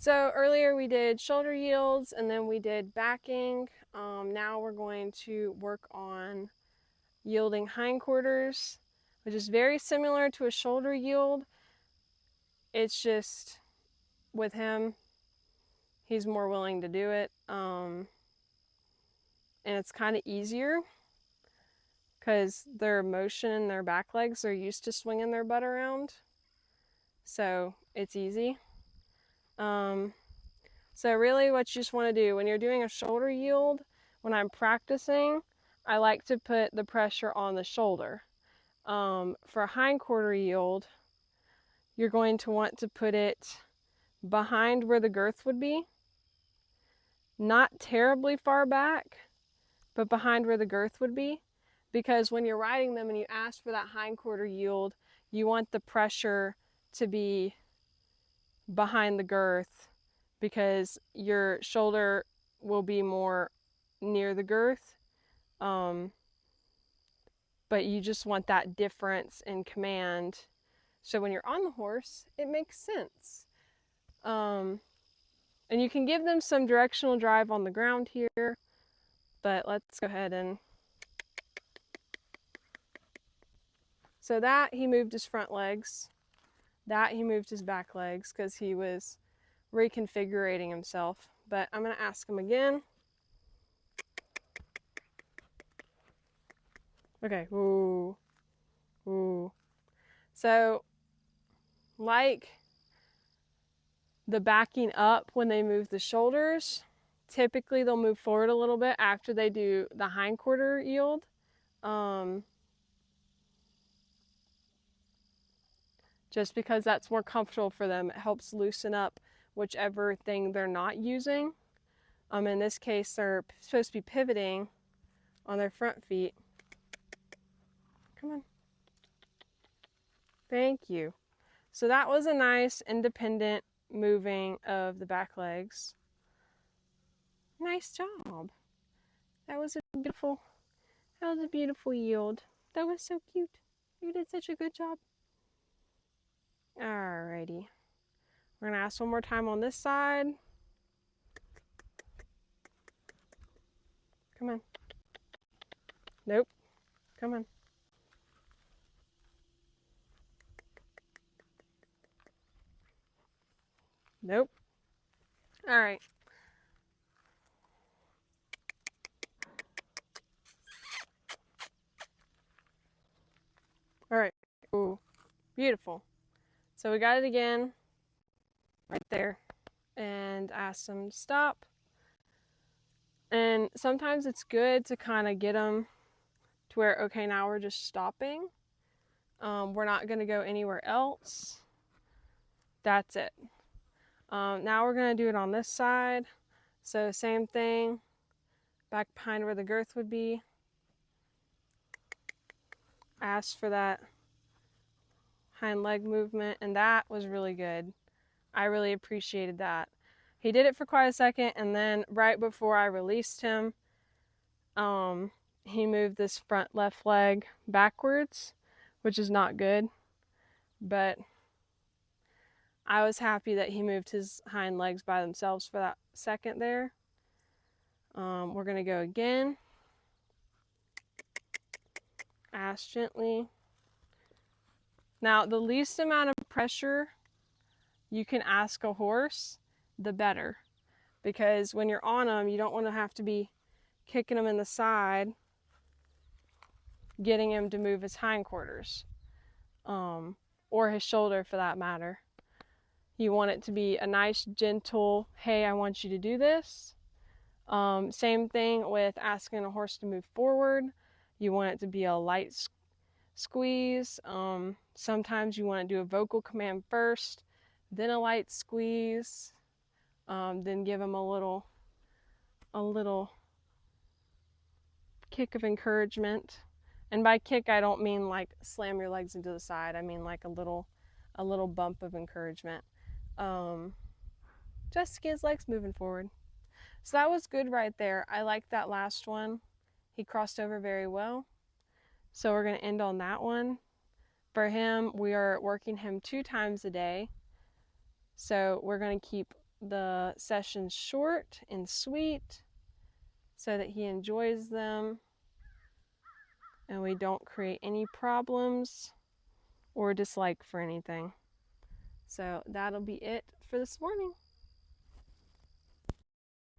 So earlier we did shoulder yields and then we did backing. Now we're going to work on yielding hindquarters, which is very similar to a shoulder yield. It's just with him, he's more willing to do it. And it's kind of easier because their motion in their back legs, they're used to swinging their butt around. So it's easy. So really what you just want to do when you're doing a shoulder yield, when I'm practicing, I like to put the pressure on the shoulder. For a hindquarter yield, you're going to want to put it behind where the girth would be. Not terribly far back, but behind where the girth would be. Because when you're riding them and you ask for that hindquarter yield, you want the pressure to be behind the girth because your shoulder will be more near the girth. But you just want that difference in command. So when you're on the horse, it makes sense. And you can give them some directional drive on the ground here, but let's go ahead and... So that he moved his front legs, that he moved his back legs because he was reconfiguring himself. But I'm going to ask him again. Okay, ooh, ooh. So like the backing up when they move the shoulders, typically they'll move forward a little bit after they do the hindquarter yield. Just because that's more comfortable for them. It helps loosen up whichever thing they're not using. In this case, they're supposed to be pivoting on their front feet. Come on. Thank you. So that was a nice independent moving of the back legs. Nice job. That was a beautiful yield. That was so cute. You did such a good job. Alrighty. We're gonna ask one more time on this side. Come on. Nope. Come on. Nope. All right. All right. Ooh, beautiful. So we got it again, right there, and ask them to stop. And sometimes it's good to kind of get them to where, okay, now we're just stopping. We're not going to go anywhere else. That's it. Now we're going to do it on this side. So same thing, back behind where the girth would be. Ask for that hind leg movement, and that was really good. I really appreciated that. He did it for quite a second, and then right before I released him, he moved this front left leg backwards, which is not good, but I was happy that he moved his hind legs by themselves for that second there. We're gonna go again. Ask gently. Now, the least amount of pressure you can ask a horse, the better. Because when you're on them, you don't want to have to be kicking him in the side, getting him to move his hindquarters, or his shoulder for that matter. You want it to be a nice, gentle, hey, I want you to do this. Same thing with asking a horse to move forward. You want it to be a light squeeze. Sometimes you want to do a vocal command first, then a light squeeze, then give them a little kick of encouragement. And by kick, I don't mean like slam your legs into the side. I mean like a little bump of encouragement. Just to get his legs moving forward. So that was good right there. I like that last one. He crossed over very well. So we're going to end on that one. For him, we are working him 2 times a day. So we're going to keep the sessions short and sweet so that he enjoys them and we don't create any problems or dislike for anything. So that'll be it for this morning.